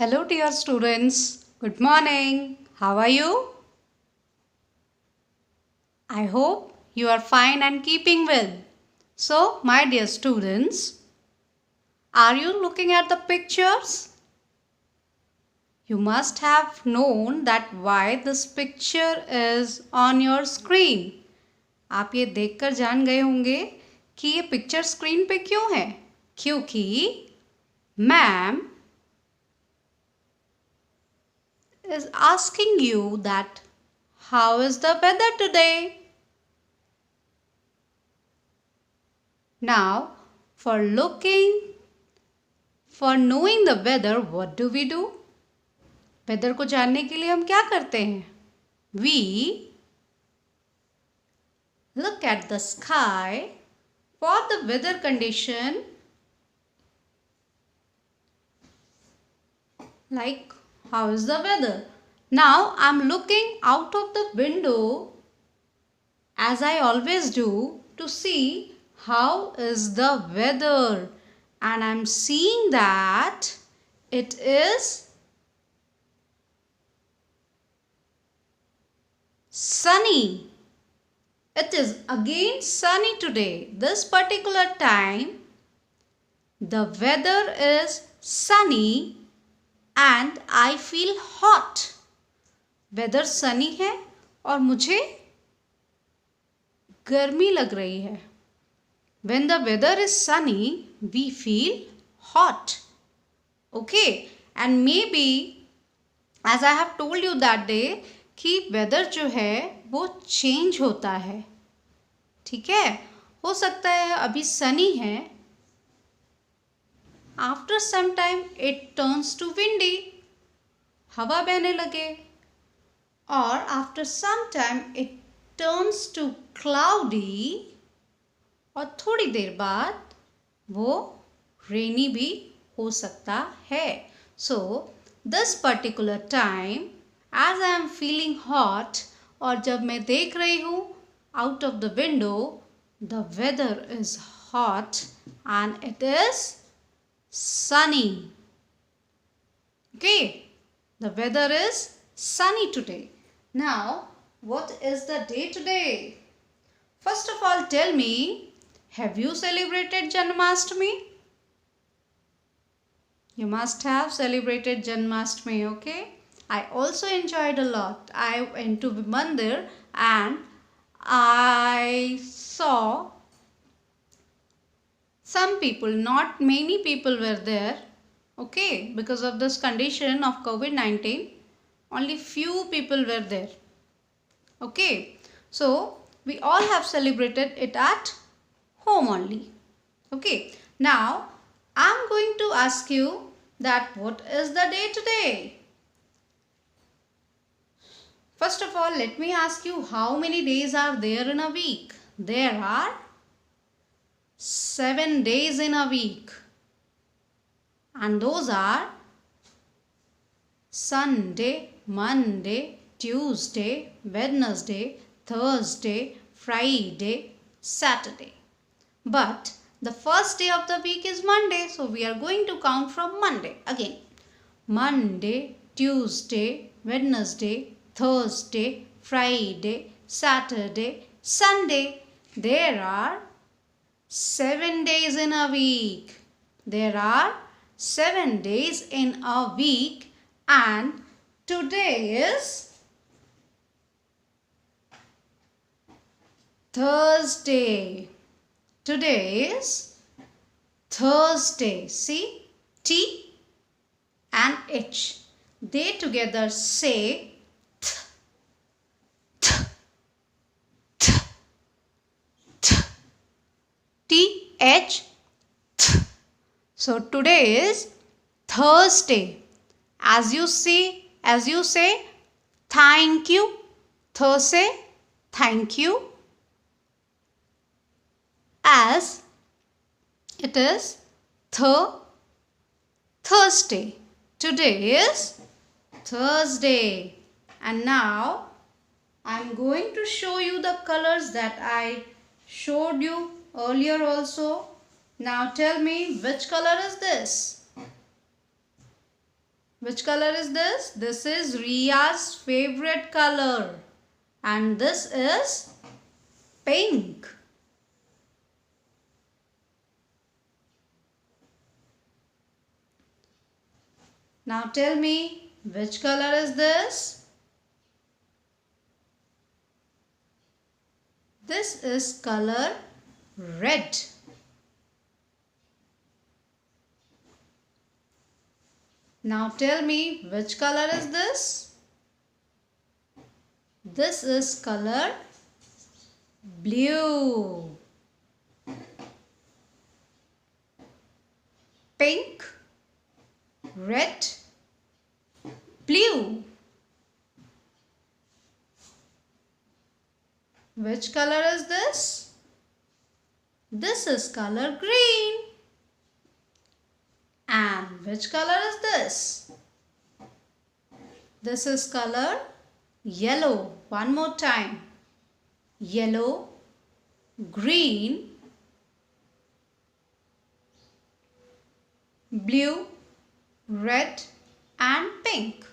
Hello, dear students. Good morning. How are you? I hope you are fine and keeping well. So, my dear students, are you looking at the pictures? You must have known that why this picture is on your screen. आप ये देखकर जान गए होंगे कि ये picture screen पे क्यों है? क्योंकि ma'am is asking you that how is the weather today? Now, for knowing the weather, what do we do? Weather को जानने के लिए हम क्या करते हैं? We look at the sky for the weather condition, like how is the weather? Now I'm looking out of the window as I always do to see how is the weather, and I'm seeing that it is sunny. It is again sunny today. This particular time the weather is sunny and I feel hot. Weather sunny है और मुझे गर्मी लग रही है. When the weather is sunny, we feel hot. Okay, and maybe as I have told you that day कि weather जो है वो change होता है. ठीक है, हो सकता है अभी sunny है, after some time it turns to windy, हवा बहने लगे, और after some time it turns to cloudy, और थोड़ी देर बाद वो rainy भी हो सकता है. So this particular time as I am feeling hot, और जब मैं देख रही हूँ out of the window, the weather is hot and it is sunny. Okay, the weather is sunny today. Now, what is the day today? First of all, tell me, have you celebrated Janmashtami? You must have celebrated Janmashtami, okay? I also enjoyed a lot. I went to Mandir and I saw some people, not many people were there, okay? Because of this condition of COVID-19, only few people were there, okay? So, we all have celebrated it at home only, okay? Now, I'm going to ask you that what is the day today? First of all, let me ask you, how many days are there in a week? There are 7 days in a week, and those are Sunday, Monday, Tuesday, Wednesday, Thursday, Friday, Saturday. But the first day of the week is Monday, so we are going to count from Monday again. Monday, Tuesday, Wednesday, Thursday, Friday, Saturday, Sunday. There are 7 days in a week. There are 7 days in a week, and today is Thursday. Today is Thursday. See, T and H. They together say th, th, th, th. T, H, th. So today is Thursday. As you say, thank you. Thursday, thank you. As it is Thursday. Today is Thursday. And now I am going to show you the colors that I showed you earlier also. Now tell me, which color is this? Which color is this? This is Ria's favorite color. And this is pink. Now tell me, which color is this? This is color red. Now tell me, which color is this? This is color blue. Pink, red, blue. Which color is this? This is color green. And which color is this? This is color yellow. One more time. Yellow, green, blue, red and pink.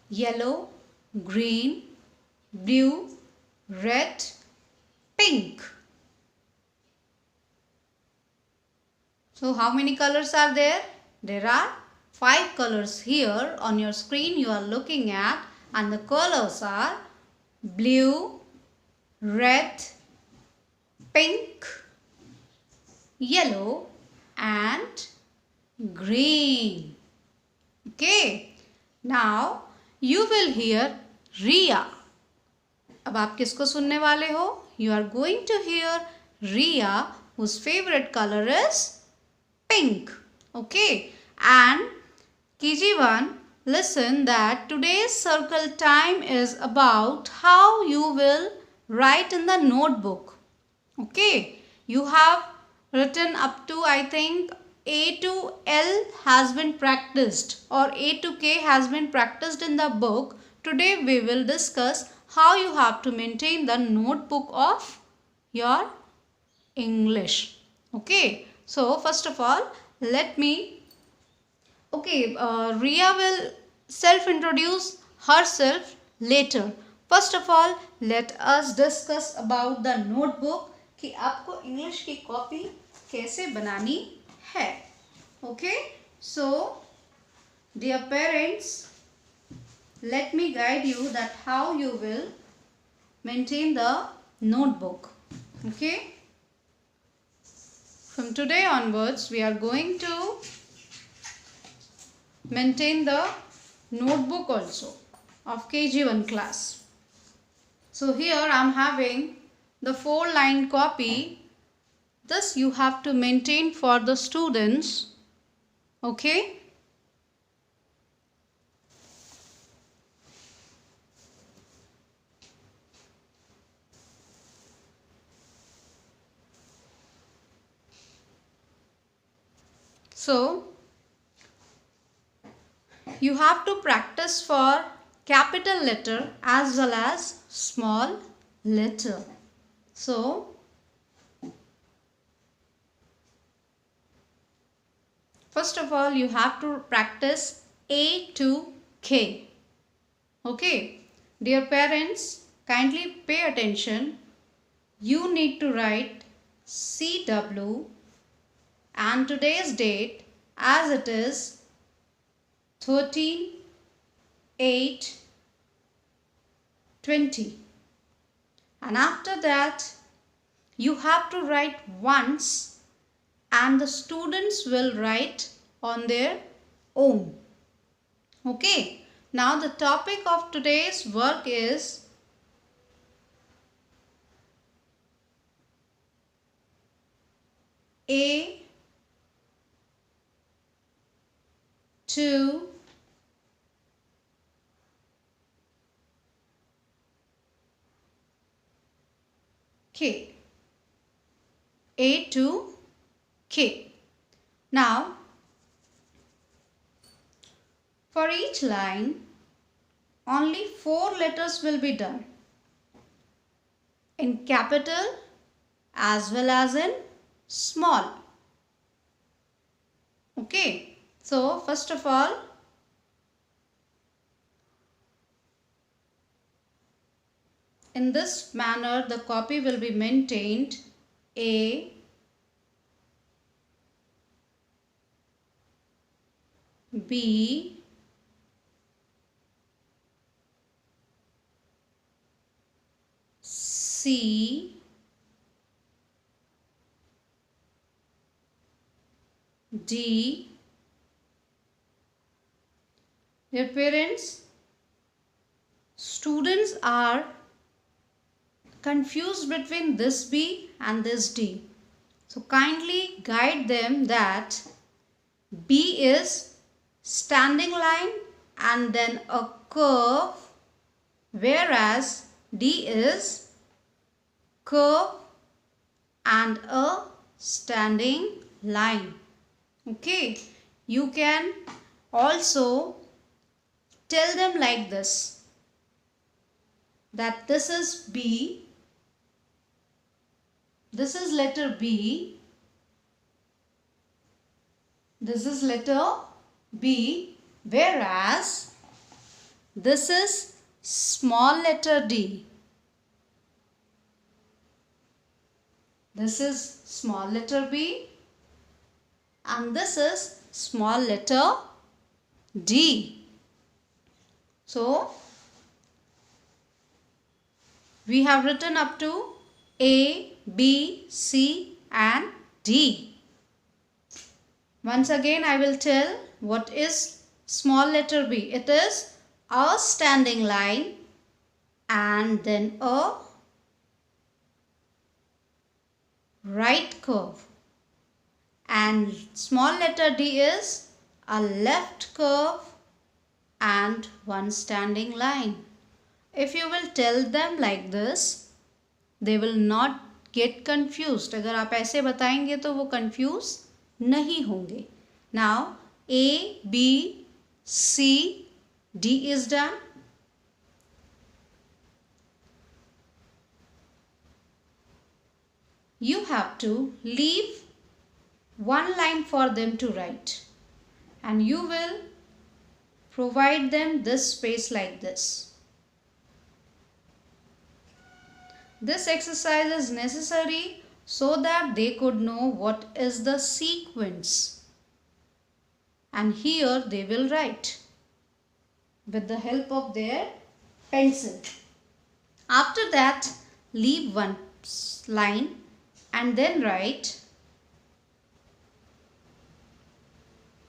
Yellow, green, blue, red, pink. So how many colors are there? There are 5 colors here on your screen you are looking at, and the colors are blue, red, pink, yellow and green. Okay. Now you will hear Ria. अब आप किसको सुनने वाले हो? You are going to hear Ria, whose favorite color is pink. Okay. And KG1, listen that today's circle time is about how you will write in the notebook. Okay. You have written up to, I think, A to L has been practiced, or A to K has been practiced in the book. Today we will discuss how you have to maintain the notebook of your English. Okay. So first of all, let me, Ria will self-introduce herself later. First of all, let us discuss about the notebook कि आपको English की copy कैसे बनानी है. Okay, so dear parents, let me guide you that how you will maintain the notebook. Okay, from today onwards we are going to maintain the notebook also of KG1 class. So here I am having the 4-line copy. This you have to maintain for the students. Okay. So you have to practice for capital letter as well as small letter. So first of all, you have to practice A to K. Okay. Dear parents, kindly pay attention. You need to write CW and today's date as it is 13/8/20. And after that, you have to write once and the students will write on their own. Okay. Now the topic of today's work is A to K. A to K. Now, for each line, only 4 letters will be done in capital as well as in small. Okay. So first of all, in this manner the copy will be maintained. A, B, C, D. Dear parents, students are confused between this B and this D. So kindly guide them that B is standing line and then a curve, whereas D is curve and a standing line. Okay, you can also tell them like this, that this is B, this is letter B, this is letter B, whereas this is small letter D. This is small letter B and this is small letter D. So we have written up to A, B, C and D. Once again I will tell what is small letter B. It is a standing line and then a right curve, and small letter D is a left curve and one standing line. If you will tell them like this, they will not get confused. अगर आप ऐसे बताएंगे तो वो confuse नहीं होंगे. Now A, B, C, D is done. You have to leave one line for them to write, and you will provide them this space like this. This exercise is necessary so that they could know what is the sequence, and here they will write with the help of their pencil. After that, leave one line and then write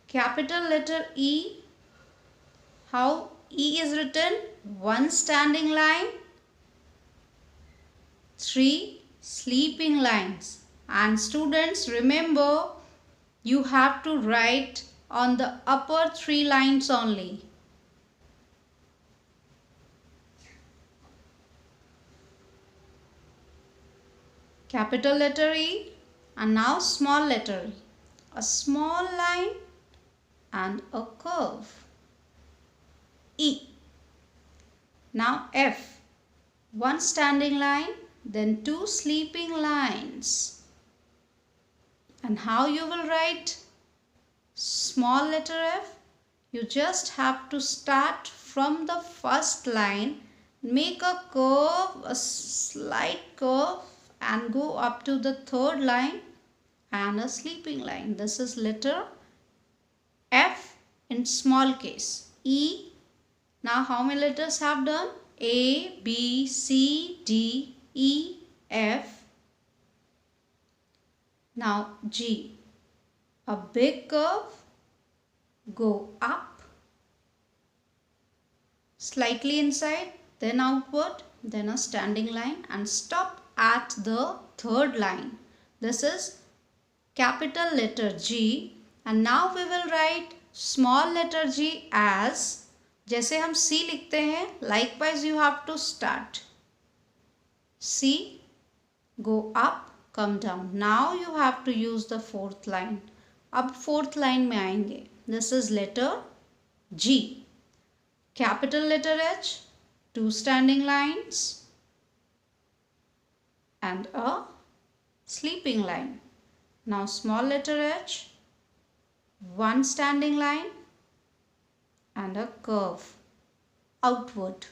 capital letter E. How E is written? One standing line, 3 sleeping lines. And students, remember, you have to write on the upper 3 lines only. Capital letter E and now small letter E. A small line and a curve. E. Now F. One standing line, then 2 sleeping lines. And how you will write small letter F? You just have to start from the first line, make a curve, a slight curve, and go up to the third line and a sleeping line. This is letter F in small case. E. Now how many letters have done? A, B, C, D, E, F. Now G. A big curve, go up, slightly inside, then outward, then a standing line and stop at the third line. This is capital letter G, and now we will write small letter G as जैसे हम C लिखते हैं, likewise you have to start. C, go up, come down. Now you have to use the fourth line. अब fourth line में आएंगे. This is letter G. Capital letter H, 2 standing lines and a sleeping line. Now small letter H, one standing line and a curve outward.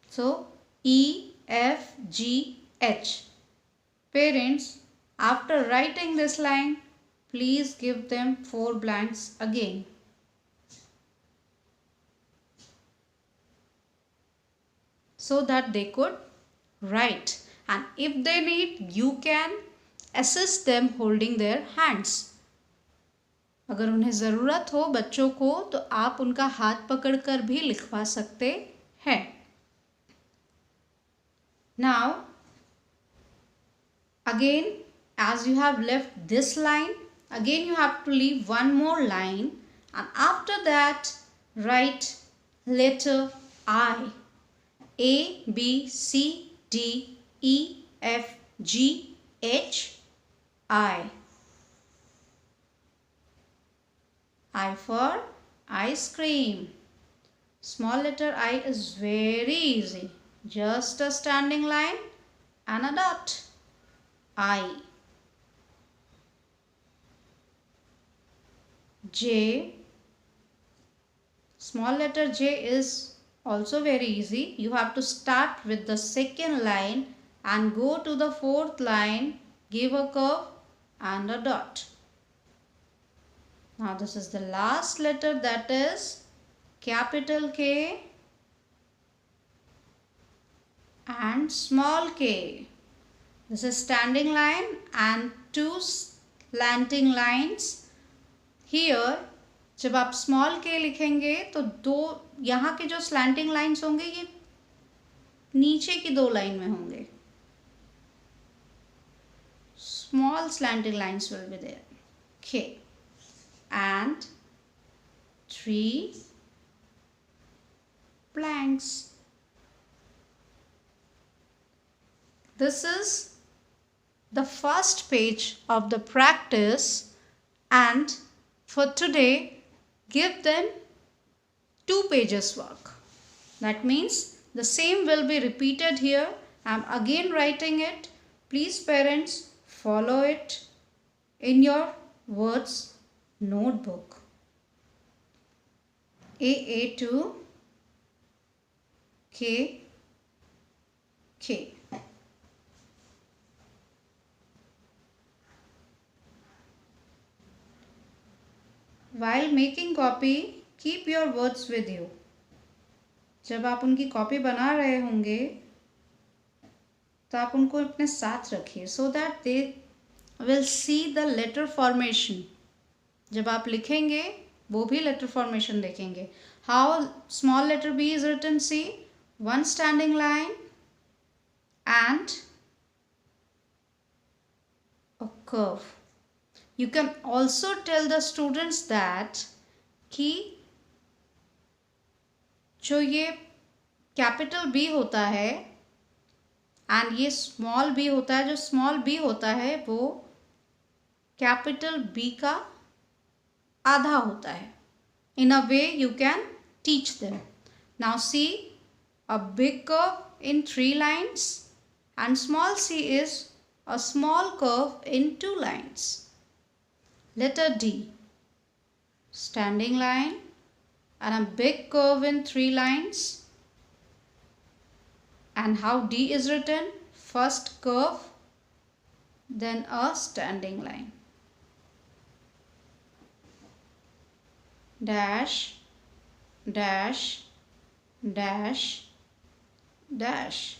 So E, F, G, H. Parents, after writing this line, please give them 4 blanks again. So that they could write. And if they need, you can assist them holding their hands. अगर उन्हें ज़रूरत हो बच्चों को तो आप उनका हाथ पकड़कर भी लिखवा सकते हैं. Now, again, as you have left this line, again you have to leave one more line, and after that write letter I. A, B, C, D, E, F, G, H, I. I for ice cream. Small letter I is very easy. Just a standing line and a dot. I. J. Small letter J is also very easy. You have to start with the second line and go to the fourth line, give a curve and a dot. Now this is the last letter, that is capital K and small k. This is standing line and 2 slanting lines. Here जब आप small k लिखेंगे तो दो यहाँ के जो slanting lines होंगे ये नीचे की 2 लाइन में होंगे. Small slanting lines will be there. K and 3 blanks. This is the first page of the practice, and for today give them 2 pages work. That means the same will be repeated here. I am again writing it. Please parents, follow it in your words notebook. AA2 K K. While making copy, keep your words with you. जब आप उनकी copy बना रहे होंगे तो आप उनको अपने साथ रखिए, so that they will see the letter formation. जब आप लिखेंगे वो भी letter formation देखेंगे. How small letter B is written? See, one standing line and a curve. You can also tell the students that कि जो ये कैपिटल B होता है एंड ये स्मॉल b होता है, जो स्मॉल b होता है वो कैपिटल B का आधा होता है. In a way you can teach them. Now see, a big curve in 3 lines and small c is a small curve in 2 lines. Letter D, standing line and a big curve in 3 lines. And how D is written? First curve, then a standing line. Dash, dash, dash, dash.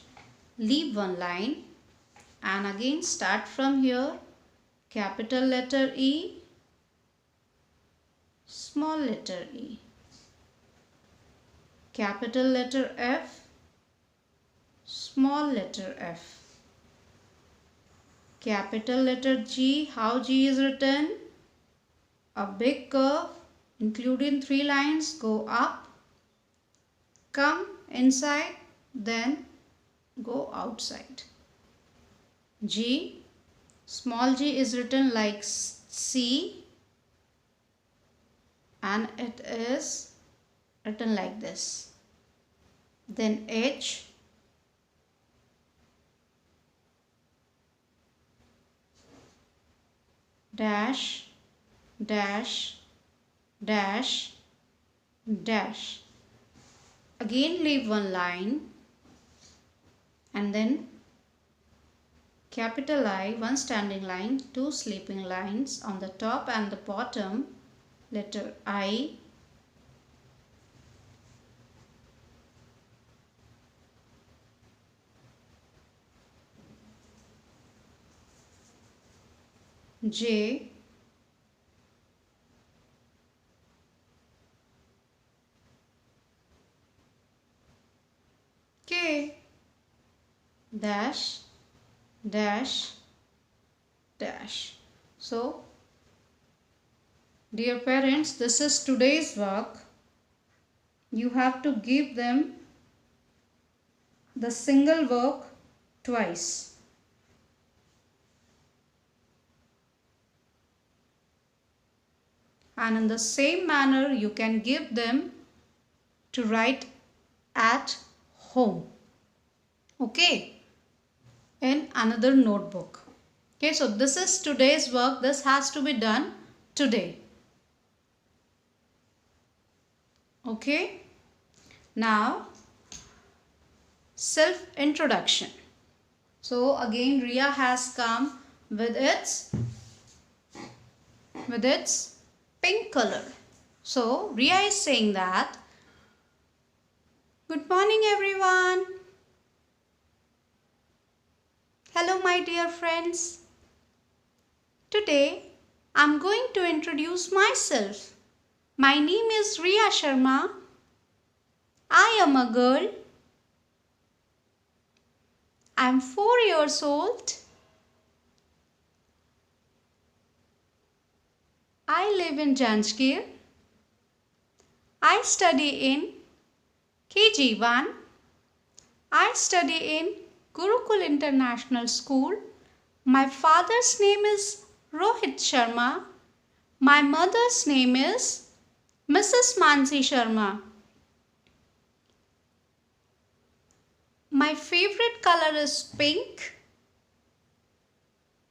Leave one line and again start from here. Capital letter E, small letter e. Capital letter F, small letter f. Capital letter G, how G is written? A big curve including 3 lines, go up, come inside, then go outside. G, small g is written like C and it is written like this. Then H, dash, dash, dash, dash. Again leave one line and then capital I, one standing line, two sleeping lines on the top and the bottom, letter I, J, K, dash, dash, dash. So, dear parents, this is today's work. You have to give them the single work twice. And in the same manner, you can give them to write at home. Okay, in another notebook. Okay, so this is today's work. This has to be done today. Okay, now self introduction. So again Ria has come with its pink color. So Ria is saying that, good morning everyone. Hello my dear friends. Today I am going to introduce myself. My name is Ria Sharma. I am a girl. I am 4 years old. I live in Janjgir. I study in KG1. I study in Gurukul International School. My father's name is Rohit Sharma. My mother's name is Mrs. Mansi Sharma. My favorite color is pink.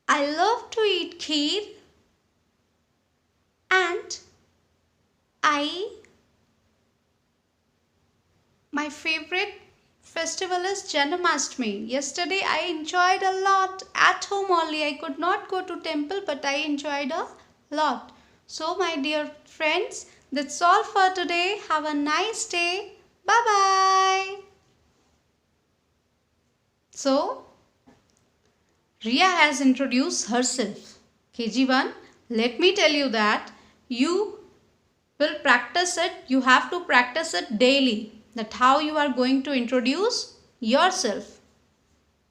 I love to eat kheer. And my favorite festival is Janmashtami. Yesterday I enjoyed a lot at home only. I could not go to temple, but I enjoyed a lot. So my dear friends, that's all for today. Have a nice day. Bye bye. So Ria has introduced herself. KG1, let me tell you that you will practice it. You have to practice it daily. That how you are going to introduce yourself.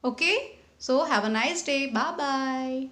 Okay? So have a nice day. Bye bye.